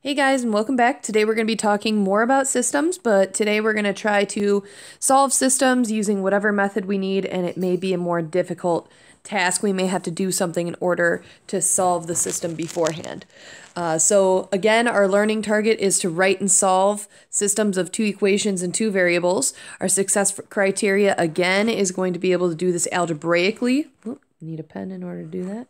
Hey guys, and welcome back. Today we're going to be talking more about systems, but today we're going to try to solve systems using whatever method we need, and it may be a more difficult task. We may have to do something in order to solve the system beforehand. So again, our learning target is to write and solve systems of two equations and two variables. Our success criteria, again, is going to be able to do this algebraically. Need a pen in order to do that.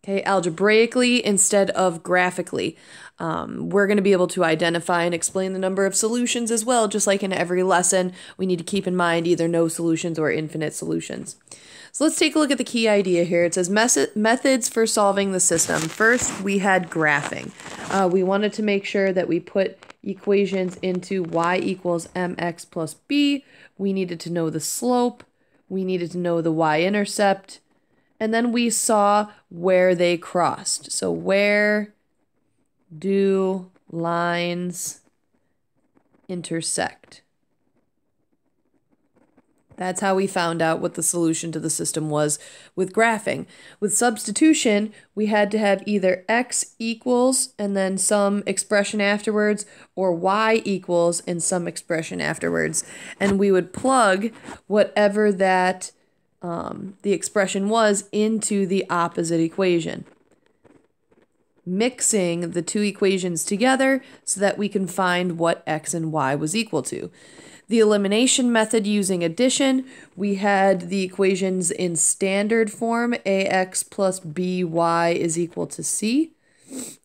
Okay, algebraically instead of graphically. We're going to be able to identify and explain the number of solutions as well, just like in every lesson. We need to keep in mind either no solutions or infinite solutions. So let's take a look at the key idea here. It says methods for solving the system. First, we had graphing. We wanted to make sure that we put equations into y equals mx plus b. We needed to know the slope. We needed to know the y-intercept. And then we saw where they crossed. So where do lines intersect? That's how we found out what the solution to the system was with graphing. With substitution, we had to have either x equals and then some expression afterwards, or y equals and some expression afterwards. And we would plug whatever that the expression was into the opposite equation, mixing the two equations together so that we can find what x and y was equal to. The elimination method using addition, we had the equations in standard form, ax plus by is equal to c.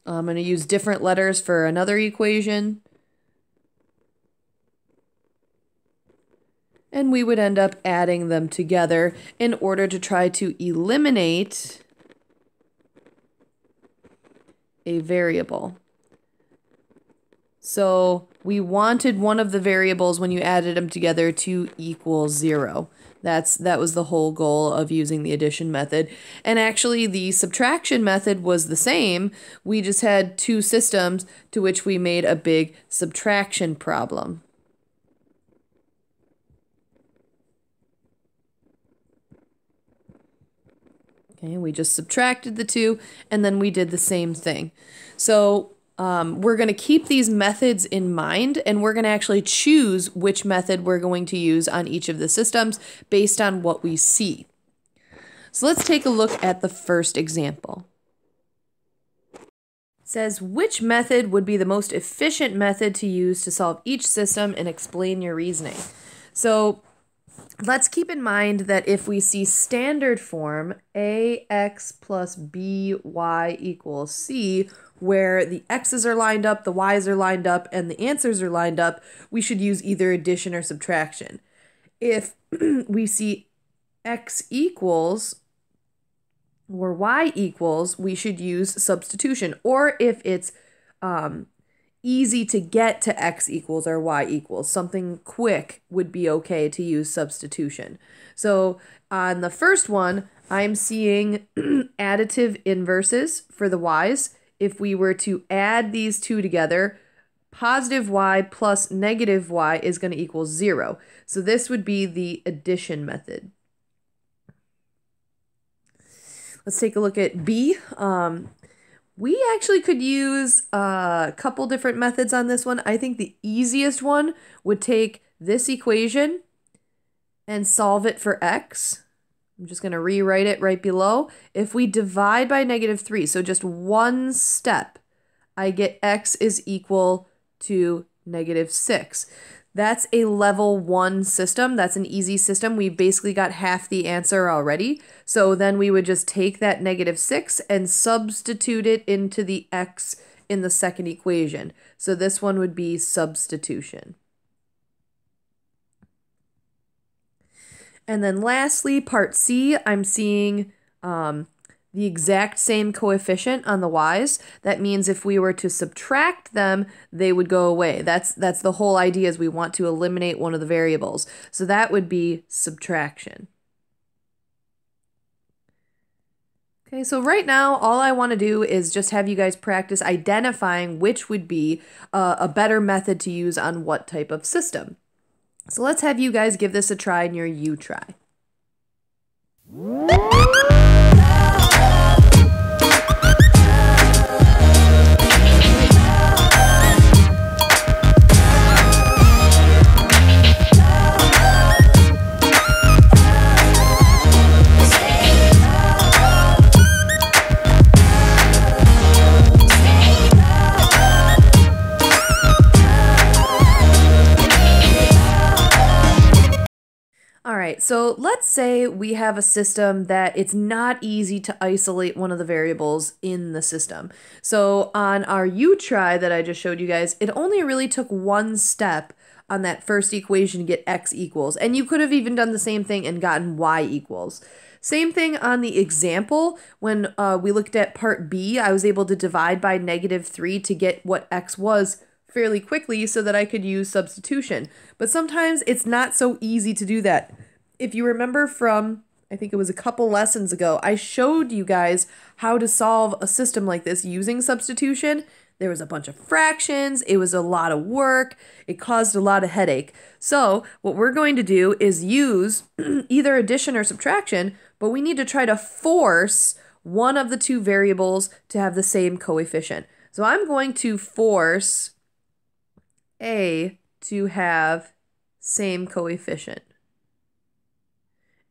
I'm going to use different letters for another equation. And we would end up adding them together in order to try to eliminate a variable. So we wanted one of the variables when you added them together to equal 0. That was the whole goal of using the addition method. And actually the subtraction method was the same. We just had two systems to which we made a big subtraction problem. Okay, we just subtracted the two, and then we did the same thing. So we're going to keep these methods in mind, and we're going to actually choose which method we're going to use on each of the systems based on what we see. So let's take a look at the first example. It says, which method would be the most efficient method to use to solve each system, and explain your reasoning. So let's keep in mind that if we see standard form, ax plus by equals c, where the x's are lined up, the y's are lined up, and the answers are lined up, we should use either addition or subtraction. If we see x equals or y equals, we should use substitution. Or if it's easy to get to x equals or y equals, something quick, would be okay to use substitution. So on the first one, I'm seeing additive inverses for the y's. If we were to add these two together, positive y plus negative y is going to equal 0. So this would be the addition method. Let's take a look at B. We actually could use a couple different methods on this one. I think the easiest one would take this equation and solve it for x. I'm just going to rewrite it right below. If we divide by -3, so just one step, I get x is equal to -6. That's a level 1 system. That's an easy system. We basically got half the answer already. So then we would just take that -6 and substitute it into the x in the second equation. So this one would be substitution. And then lastly, part C, I'm seeing the exact same coefficient on the y's. That means if we were to subtract them, they would go away. That's the whole idea, is we want to eliminate one of the variables. So that would be subtraction. Okay, so right now, all I want to do is just have you guys practice identifying which would be a better method to use on what type of system. So let's have you guys give this a try in your U try. So let's say we have a system that it's not easy to isolate one of the variables in the system. So on our U-try that I just showed you guys, it only really took one step on that first equation to get x equals. And you could have even done the same thing and gotten y equals. Same thing on the example. When we looked at part B, I was able to divide by -3 to get what x was fairly quickly so that I could use substitution. But sometimes it's not so easy to do that. If you remember from, I think it was a couple lessons ago, I showed you guys how to solve a system like this using substitution. There was a bunch of fractions, it was a lot of work, it caused a lot of headache. So what we're going to do is use either addition or subtraction, but we need to try to force one of the two variables to have the same coefficient. So I'm going to force A to have same coefficient.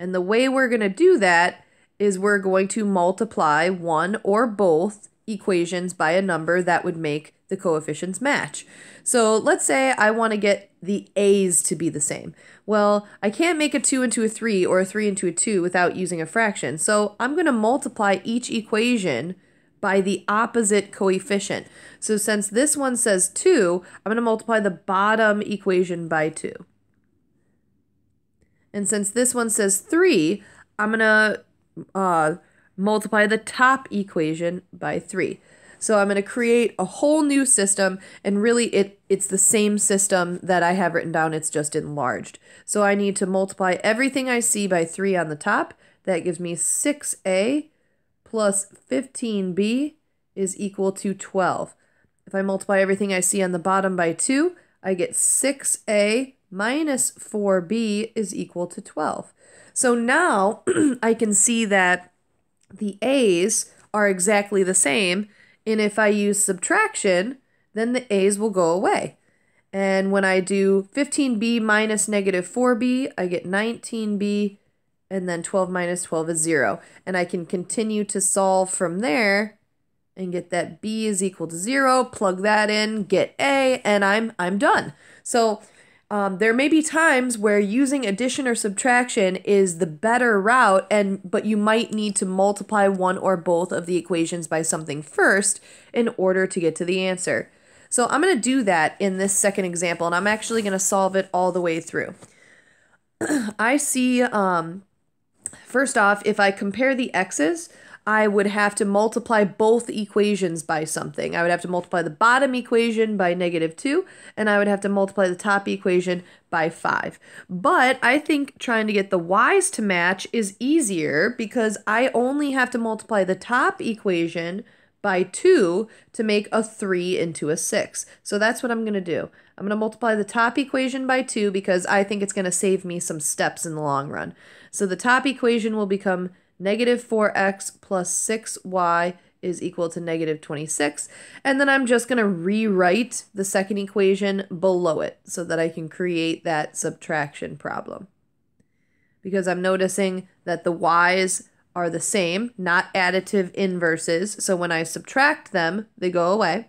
And the way we're going to do that is we're going to multiply one or both equations by a number that would make the coefficients match. So let's say I want to get the A's to be the same. Well, I can't make a 2 into a 3 or a 3 into a 2 without using a fraction. So I'm going to multiply each equation by the opposite coefficient. So since this one says 2, I'm going to multiply the bottom equation by 2. And since this one says 3, I'm going to multiply the top equation by 3. So I'm going to create a whole new system, and really it's the same system that I have written down, it's just enlarged. So I need to multiply everything I see by 3 on the top. That gives me 6a plus 15b is equal to 12. If I multiply everything I see on the bottom by 2, I get 6a minus 4b is equal to 12. So now I can see that the a's are exactly the same, and if I use subtraction, then the a's will go away. And when I do 15b minus -4b, I get 19b, and then 12 minus 12 is 0. And I can continue to solve from there and get that b is equal to 0, plug that in, get a, and I'm done. So there may be times where using addition or subtraction is the better route, but you might need to multiply one or both of the equations by something first in order to get to the answer. So I'm going to do that in this second example, and I'm actually going to solve it all the way through. I see, first off, if I compare the x's, I would have to multiply both equations by something. I would have to multiply the bottom equation by -2, and I would have to multiply the top equation by 5. But I think trying to get the y's to match is easier because I only have to multiply the top equation by 2 to make a 3 into a 6. So that's what I'm going to do. I'm going to multiply the top equation by 2 because I think it's going to save me some steps in the long run. So the top equation will become -4x plus 6y is equal to -26. And then I'm just going to rewrite the second equation below it so that I can create that subtraction problem. Because I'm noticing that the y's are the same, not additive inverses. So when I subtract them, they go away.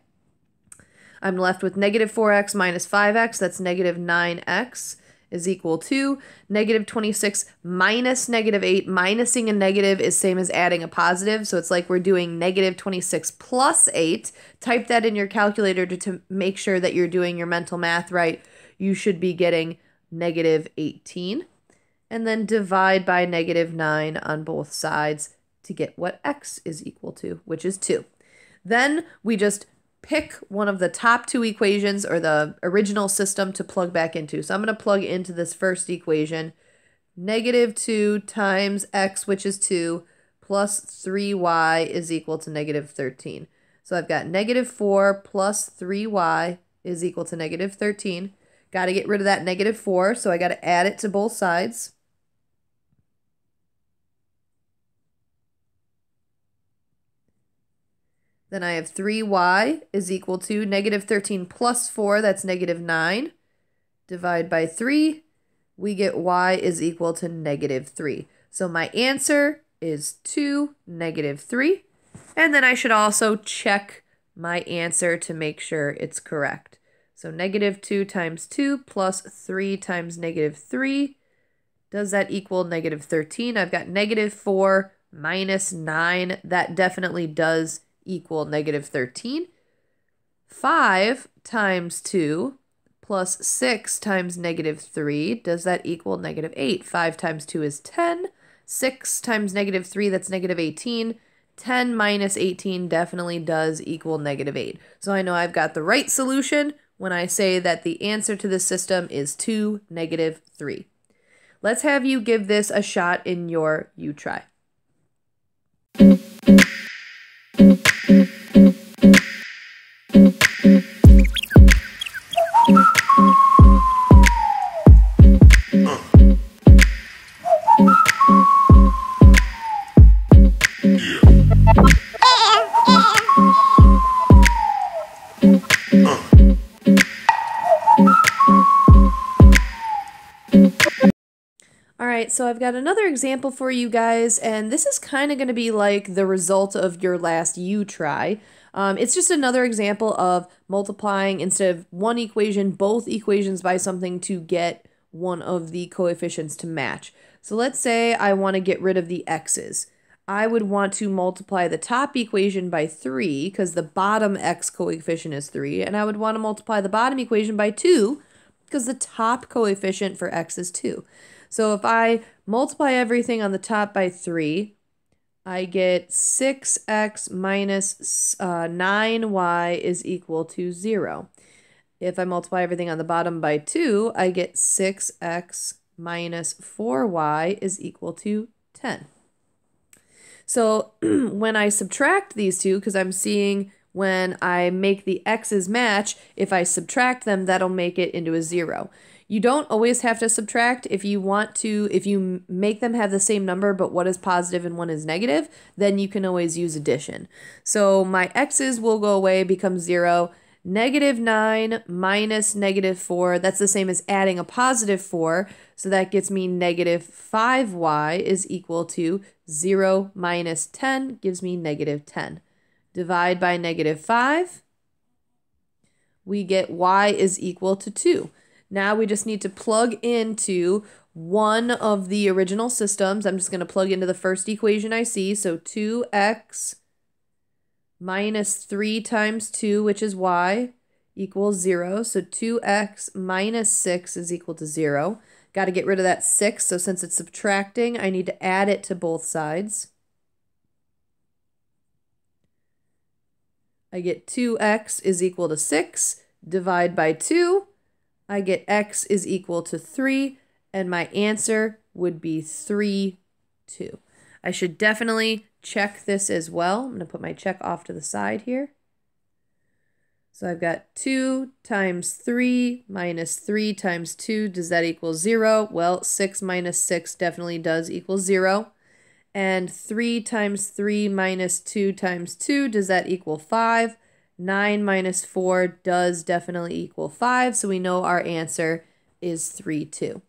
I'm left with -4x minus 5x, that's -9x. Is equal to -26 minus -8. Minusing a negative is same as adding a positive, so it's like we're doing -26 plus 8. Type that in your calculator to make sure that you're doing your mental math right. You should be getting -18. And then divide by -9 on both sides to get what x is equal to, which is 2. Then we just pick one of the top two equations or the original system to plug back into. So I'm going to plug into this first equation. -2 times x, which is 2, plus 3y is equal to -13. So I've got -4 plus 3y is equal to -13. Got to get rid of that -4, so I got to add it to both sides. Then I have 3y is equal to -13 plus 4, that's -9. Divide by 3, we get y is equal to -3. So my answer is 2, -3. And then I should also check my answer to make sure it's correct. So -2 times 2 plus 3 times -3 Does that equal negative 13? I've got negative 4 minus 9. That definitely does equal negative 13. 5 times 2 plus 6 times negative 3. Does that equal negative 8? 5 times 2 is 10. 6 times negative 3, that's negative 18. 10 minus 18 definitely does equal negative 8. So I know I've got the right solution when I say that the answer to this system is 2, negative 3. Let's have you give this a shot in your U-Try. Alright, so I've got another example for you guys, and this is kind of going to be like the result of your last U-Try. It's just another example of multiplying, instead of one equation, both equations by something to get one of the coefficients to match. So let's say I want to get rid of the x's. I would want to multiply the top equation by 3, because the bottom x coefficient is 3, and I would want to multiply the bottom equation by 2, because the top coefficient for x is 2. So if I multiply everything on the top by 3, I get 6x minus 9y is equal to 0. If I multiply everything on the bottom by 2, I get 6x minus 4y is equal to 10. So when I subtract these two, because I'm seeing when I make the x's match, if I subtract them, that'll make it into a 0. You don't always have to subtract. If you want to, if you make them have the same number, but one is positive and one is negative, then you can always use addition. So my x's will go away, become 0. Negative 9 minus negative 4, that's the same as adding a positive 4. So that gets me negative 5y is equal to 0 minus 10 gives me negative 10. Divide by negative 5, we get y is equal to 2. Now we just need to plug into one of the original systems. I'm just going to plug into the first equation I see. So 2x minus 3 times 2, which is y, equals 0. So 2x minus 6 is equal to 0. Got to get rid of that 6. So since it's subtracting, I need to add it to both sides. I get 2x is equal to 6. Divide by 2. I get x is equal to 3, and my answer would be 3, 2. I should definitely check this as well. I'm going to put my check off to the side here. So I've got 2 times 3 minus 3 times 2. Does that equal 0? Well, 6 minus 6 definitely does equal 0. And 3 times 3 minus 2 times 2, does that equal 5? 9 minus 4 does definitely equal 5, so we know our answer is 3, 2.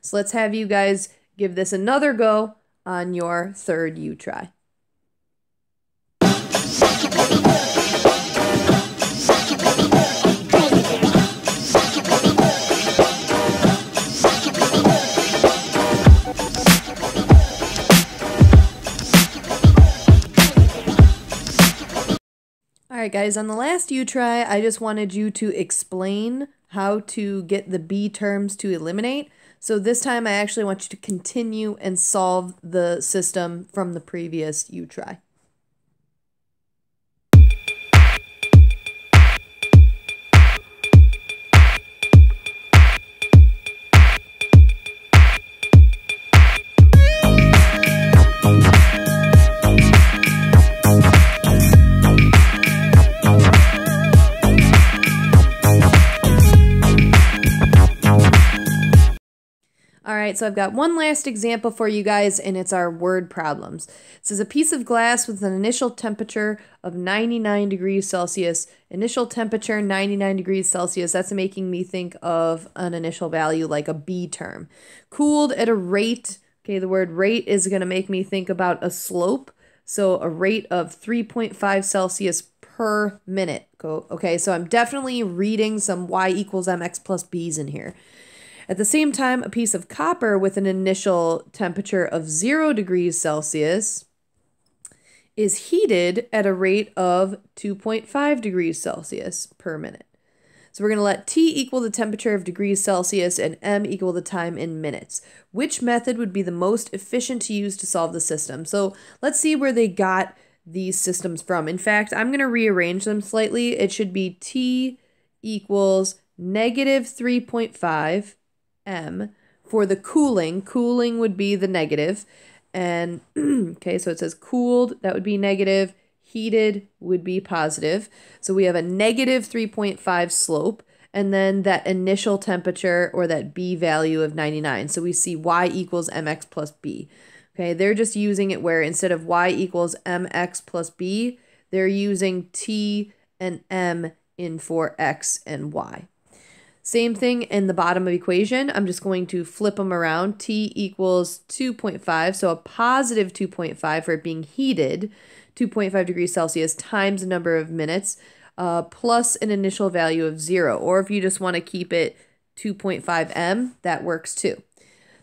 So let's have you guys give this another go on your third U-Try. Alright guys, on the last U-Try, I just wanted you to explain how to get the b terms to eliminate. So this time I actually want you to continue and solve the system from the previous U-Try. Alright, so I've got one last example for you guys, and it's our word problems. It says a piece of glass with an initial temperature of 99 degrees Celsius. Initial temperature, 99 degrees Celsius. That's making me think of an initial value like a B term. Cooled at a rate, okay, the word rate is going to make me think about a slope. So a rate of 3.5 Celsius per minute. Okay, so I'm definitely reading some y equals mx plus b's in here. At the same time, a piece of copper with an initial temperature of 0 degrees Celsius is heated at a rate of 2.5 degrees Celsius per minute. So we're going to let T equal the temperature of degrees Celsius and M equal the time in minutes. Which method would be the most efficient to use to solve the system? So let's see where they got these systems from. In fact, I'm going to rearrange them slightly. It should be T equals negative 3.5 M for the cooling. Cooling would be the negative. And, okay, so it says cooled, that would be negative. Heated would be positive. So we have a negative 3.5 slope, and then that initial temperature, or that B value of 99. So we see Y equals mx plus B. Okay, they're just using it where instead of Y equals mx plus B, they're using T and M in for X and Y. Same thing in the bottom of equation. I'm just going to flip them around. T equals 2.5, so a positive 2.5 for it being heated, 2.5 degrees Celsius times the number of minutes, plus an initial value of 0. Or if you just want to keep it 2.5 M, that works too.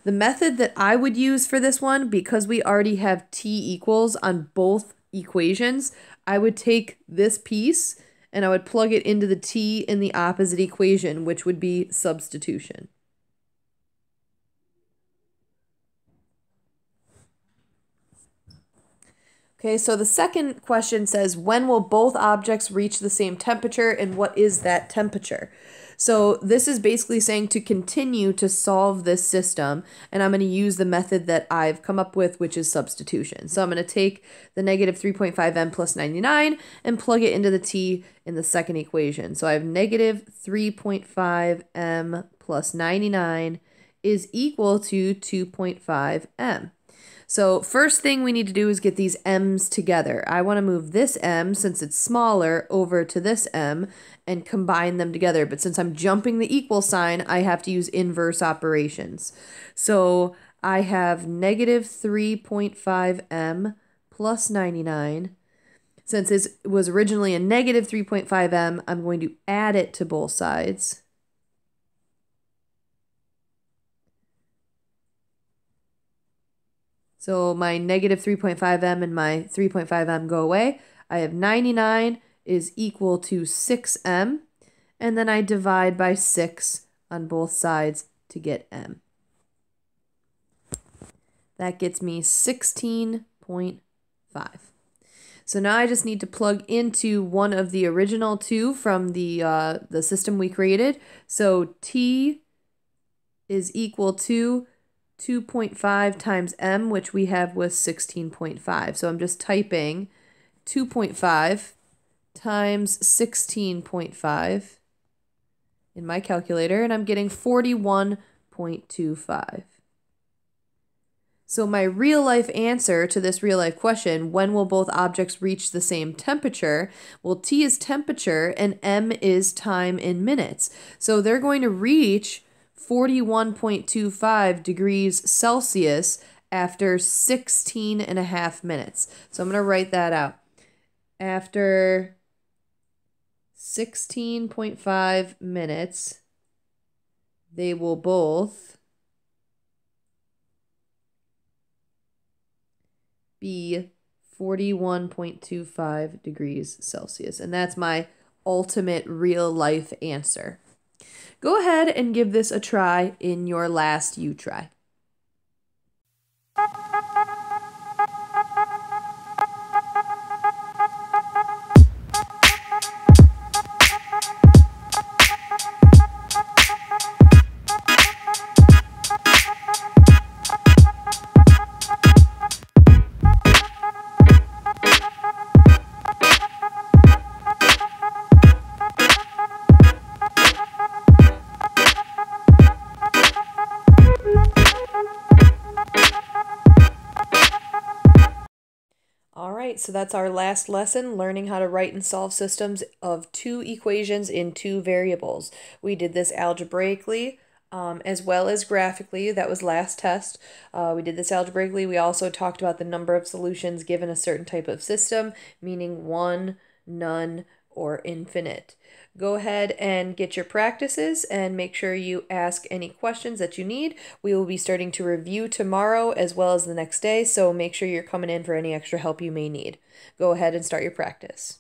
The method that I would use for this one, because we already have T equals on both equations, I would take this piece and I would plug it into the T in the opposite equation, which would be substitution. Okay, so the second question says, when will both objects reach the same temperature, and what is that temperature? So this is basically saying to continue to solve this system, and I'm going to use the method that I've come up with, which is substitution. So I'm going to take the negative 3.5 M plus 99 and plug it into the T in the second equation. So I have negative 3.5 M plus 99 is equal to 2.5 M. So first thing we need to do is get these M's together. I want to move this M, since it's smaller, over to this M and combine them together. But since I'm jumping the equal sign, I have to use inverse operations. So I have negative 3.5 M plus 99. Since it was originally a negative 3.5 M, I'm going to add it to both sides. So my negative 3.5 M and my 3.5 M go away. I have 99 is equal to 6 M, and then I divide by 6 on both sides to get M. That gets me 16.5. So now I just need to plug into one of the original two from the system we created. So T is equal to 2.5 times M, which we have was 16.5. So I'm just typing 2.5 times 16.5 in my calculator, and I'm getting 41.25. So my real life answer to this real life question, when will both objects reach the same temperature? Well, T is temperature and M is time in minutes. So they're going to reach 41.25 degrees Celsius after 16.5 minutes. So I'm going to write that out. After 16.5 minutes, they will both be 41.25 degrees Celsius. And that's my ultimate real life answer. Go ahead and give this a try in your last U try. So that's our last lesson, learning how to write and solve systems of two equations in two variables. We did this algebraically as well as graphically. That was last test. We did this algebraically. We also talked about the number of solutions given a certain type of system, meaning one, none, or infinite. Go ahead and get your practices and make sure you ask any questions that you need. We will be starting to review tomorrow as well as the next day, so make sure you're coming in for any extra help you may need. Go ahead and start your practice.